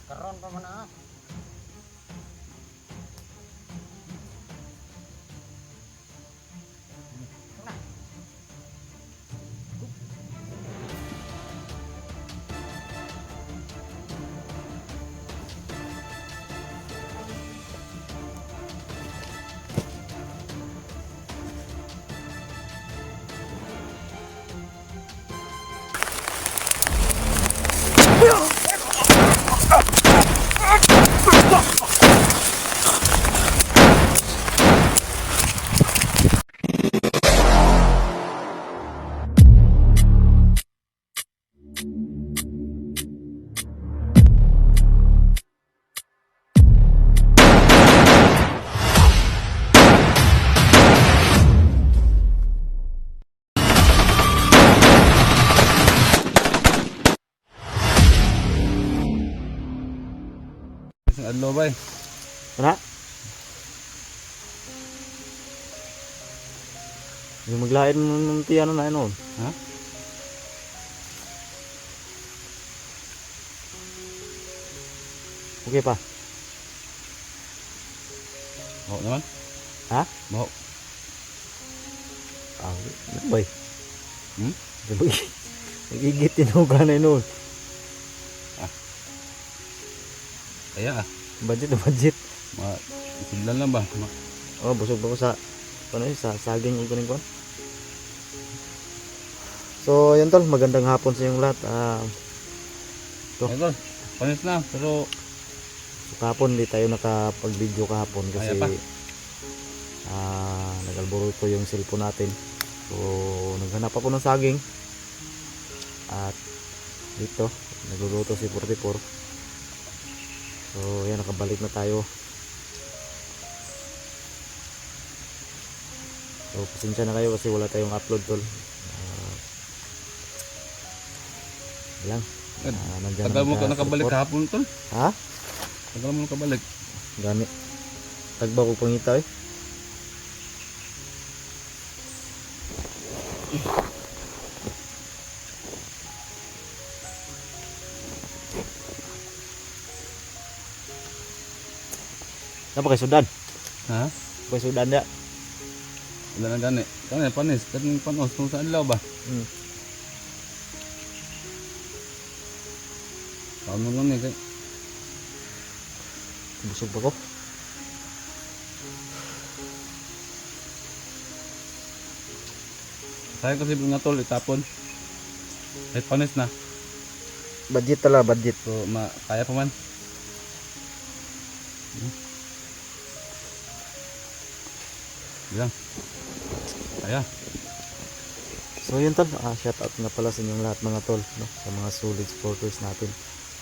Karon pa man ah. Adlaw bay. Wala? Yung maglain ng piano na yun. Ha? Okay pa? Baho naman. Ha? Baho. Ah, ano ba eh? Hmm? Nagigit tinuga na yun. Kaya ah. Budget na budget. Mga silan lang ba? Oh, busog ba ko sa ano yun, sa saging yung kuning kuwan. So, yun tol, magandang hapon sa inyong lahat. Idol, panis na pero So, kahapon hindi tayo nakapag-video kahapon kasi Kaya pa. Nagalburuto yung cellphone natin. So, naghanap ako ng saging. At dito, nagluluto si 44. So, yan, nakabalik na tayo. So, pasensya na kayo kasi wala tayong upload tol. Lang. Nandyan tagal mo ang ka nakabalik support. kahapon tol. Ha? Tagal mo nakabalik. Gani. Tagba ko pangita eh. Apa kay sudan? Ha? Kay sudan ya. Wala na gani. Kani panis, kaning panos kung sa adlaw ba? Paano lang ni kay Busog pa ko. Saya kasi nga tol itapon. Kahit panis na. Budget tala, budget. So kaya pa man. Bilang. Kaya. So yun tol, shout out nga pala sa inyong lahat mga tol, no? Sa mga solid supporters natin.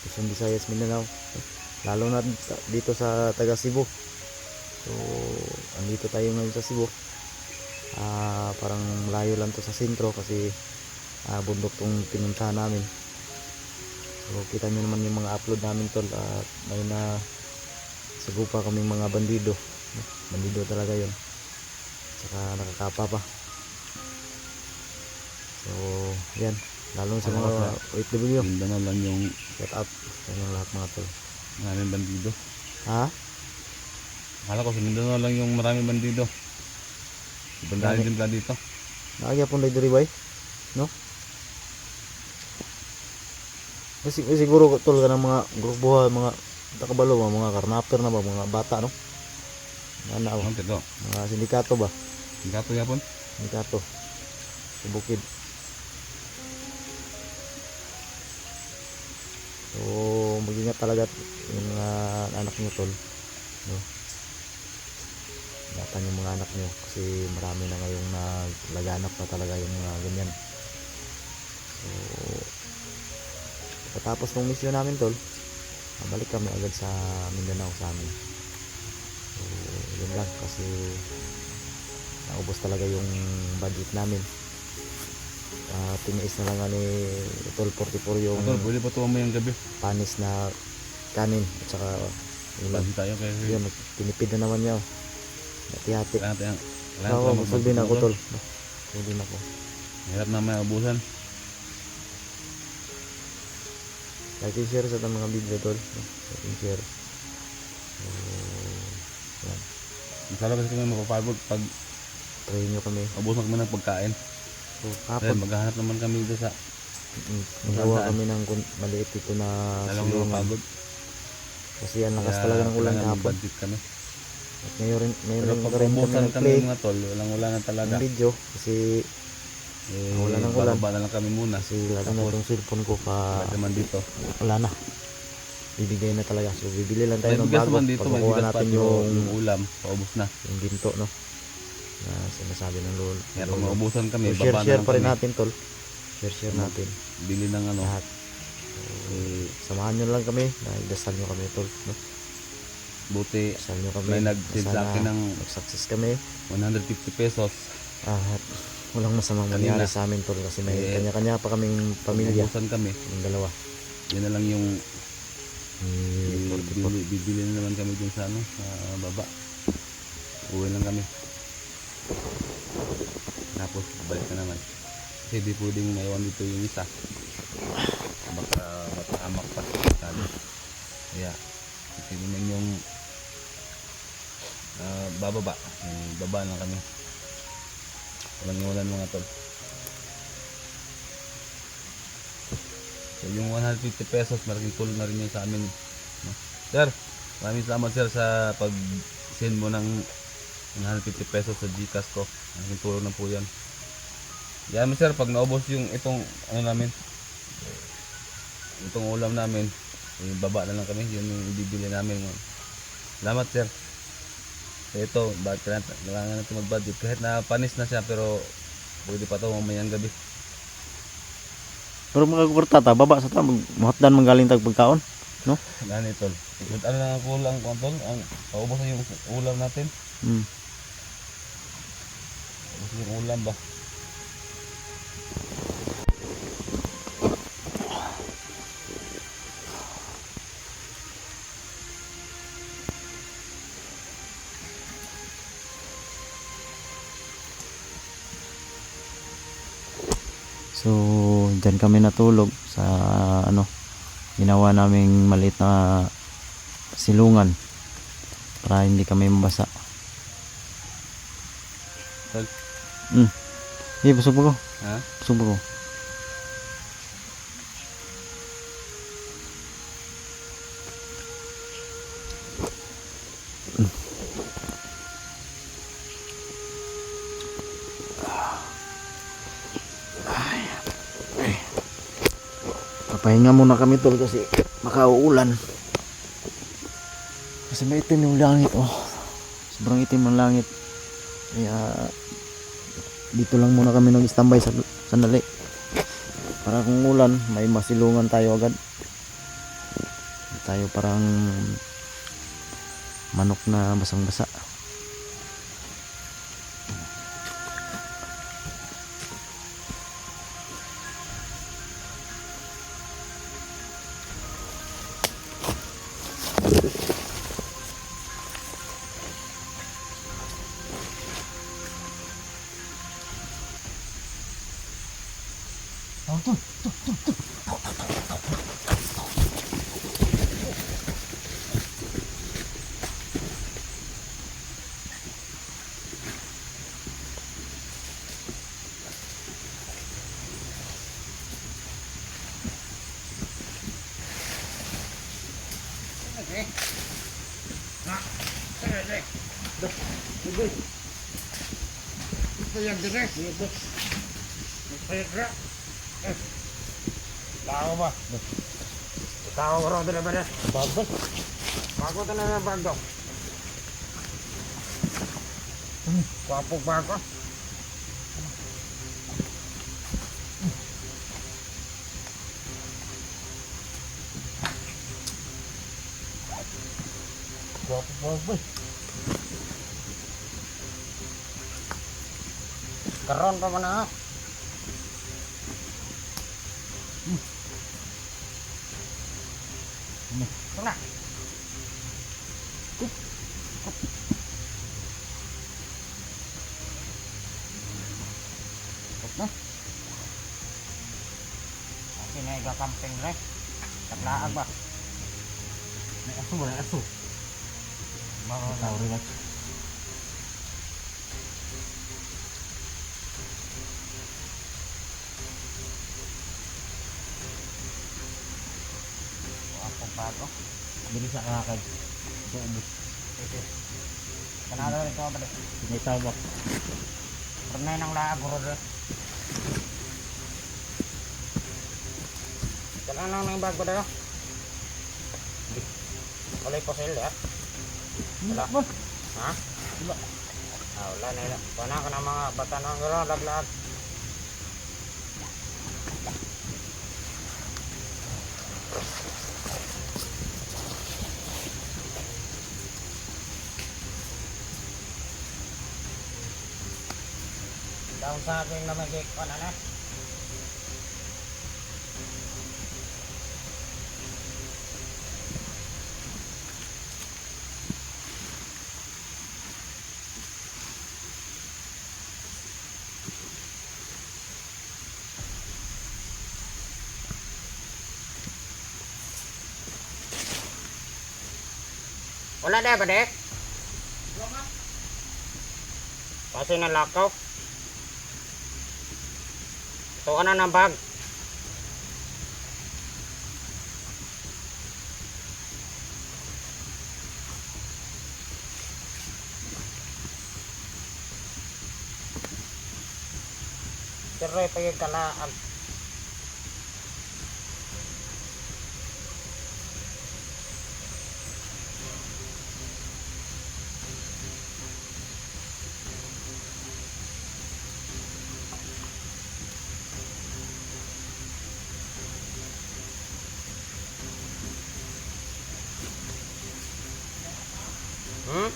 Luzon, Visayas, Mindanao. Lalo na dito sa taga Cebu. So andito tayo ngayon sa Cebu. Parang malayo lang to sa sentro kasi bundok tong pinuntahan namin. So kita nyo naman yung mga upload namin tol, at may na sagupa kaming mga bandido, no? Bandido talaga yun, saka nakakapa pa. So yan, lalo sa mga OFW, Ganda na lang yung shout out sa inyong lahat mga tol. maraming bandido. Ha? Akala ko sa Mindanao lang yung maraming bandido. Bandali din pala dito. Nakagya pong diri bay, no? Siguro tol ka ng mga grupo, mga takabalo, mga karnaper na ba, mga bata, no? Ano, Ang tito. mga sindikato ba? Gato yapon. Sindikato sa bukid. So mag-ingat talaga yung anak nyo tol, no? Ingatan yung mga anak nyo kasi marami na ngayong naglaganap na talaga yung mga ganyan. So pagkatapos ng misyon namin tol, balik kami agad sa Mindanao sa amin. So yun lang kasi naubos talaga yung budget namin. Tiniis na lang nga ni Tol 44 yung Tol, pwede pa tuwa mo yung gabi. panis na kanin at saka ulam. Lagi tayo kay Yun, tinipid na naman niya. Hati-hati. Kailangan Oo, busog din ako tol. Busog din ako. Hirap na may abusan. like and share sa itong mga video tol, no? Like and share. So, yan. Masalo kasi kami mapapagod pag Try nyo kami. ubusan kami ng pagkain. So, Kaya kapag maghahanap naman kami dito sa nagawa saan? kami ng maliit ito na alam mo silungan. mapagod. Kasi ang lakas talaga ng ulan kahapon. Budget kami. At ngayon Pero rin pag kami ubusan kami nag-play mga tol, walang wala na talaga. ng video kasi wala nang ulan. Bababa na lang kami muna. kasi lalo na itong cellphone ko Wala naman dito. wala na. Bibigay na talaga. So bibili lang tayo May ng bigas bago. naman dito, may Pagkukuha bigas pa natin yung yung ulam, paubos na. ginto, no? Na sinasabi ng lolo. Kaya pag maubusan kami, So, baba na share lang pa rin kami. natin tol. Share natin Bili ng ano. lahat. So, samahan nyo lang kami. Dahil dasal nyo kami tol, no? Buti Dasal nyo kami. may nag-send sa akin ng mag-success kami. 150 pesos. At walang masamang Kanina. mangyari sa amin tol kasi may Eh, kanya-kanya pa kaming pamilya. Ubusan kami. Yung dalawa. Yan na lang yung Yung 44. bibili na naman kami dun sa ano, sa baba. Uwi lang kami. Tapos balik na naman. Kasi di pwedeng maiwan dito yung isa. Baka matahamak pa. Kaya itinunin yung bababa. Yung baba lang kami. Walang iwanan mga tol. So yung 150 pesos, malaking tulong na rin yun sa amin. No? Sir, maraming salamat sir sa pag-send mo ng 150 pesos sa Gcash ko. Malaking tulong na po yan. Yan sir, pag naubos yung itong ano namin, itong ulam namin, baba na lang kami, yun yung ibibili namin. Salamat sir. So ito, kailangan natin mag-budget. Kahit na panis na siya, pero pwede pa ito mamayang gabi. Pero makakupurta ta, baba sa ta, muhatdan manggaling tag pagkaon, no? Gani tol. Ano lang ang kulang ko tol? Ang paubos na yung ulam natin. Paubos yung ulam ba? So, dyan kami natulog sa ano, ginawa naming maliit na silungan para hindi kami mabasa. Tol. Busog pa ko. Ha? Busog pa ko. Papahinga muna kami tol kasi makauulan. Kasi may itim yung langit, oh. Sobrang itim ang langit. Kaya dito lang muna kami nag-standby sa sandali. Para kung ulan, may masilungan tayo agad. Tayo parang manok na basang-basa. Ito yung direct. Ito. Tao ba? Tao ko rin ba na? Bago. Bago ito na bago. Wapog bago. Wapog bago. Karon pa man ha. Tuna. Okay na, iga camping re. Taklaan ba? May aso ba? May aso. Baka tao rin. Apong bago. Bilis sa kakag. Ito ubus. Ito. Kanala rin ito ba? Sinitawag. Pernay ng laag ko rin. Kailan lang ng bag ko daw? Wala po sila ya? Wala. Ha? Wala. Ah, wala na ila. Wala ka ng mga bata ng gano'n, laglag. Daon sa akin na may gikon, ano? Wala na ba, Dek? Kasi nalakaw. Ito ka na ng bag. Pero ipagig kalaan. Hmm?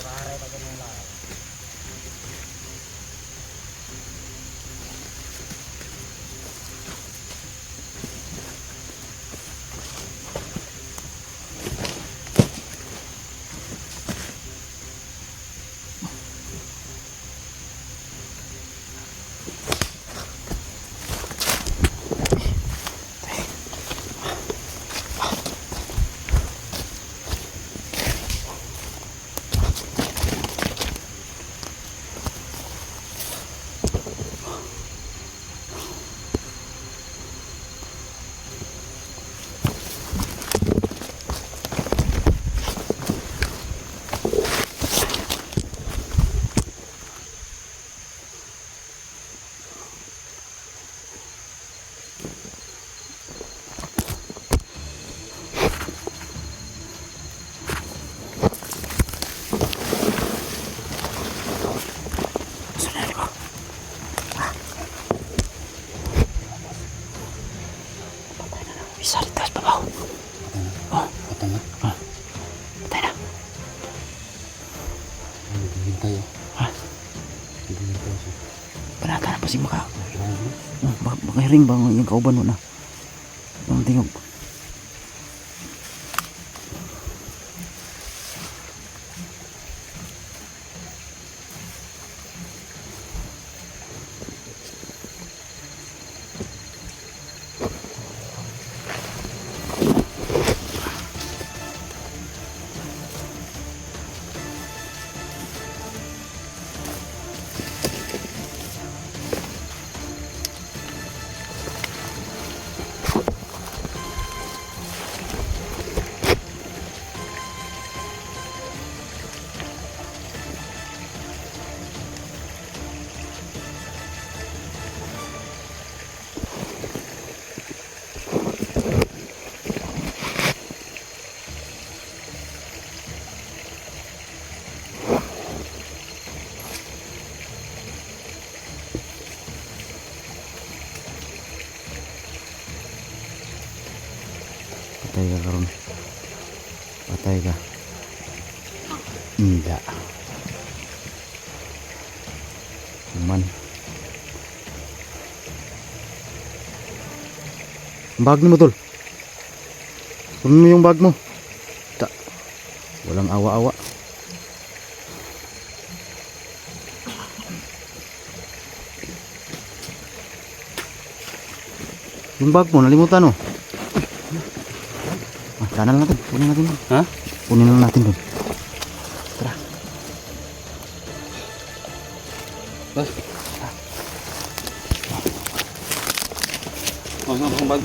Pare pa ganun lang. Bisa di taas babaw. Oh, patay na. Patay na. Hintay oh. Ha? Hintay siya. Panata na pa si Maka. Makahiring ba yung kauban mo na? Ang tingog. Patay ka karon. Patay ka. Hindi. Man. Bag ni mo tol. Kunin mo yung bag mo. Ta. Walang awa-awa. Yung bag mo, nalimutan oh. Ah, sana lang natin. Kunin natin. Ha? Kunin lang natin doon. Tara. Bas. Mas na bag.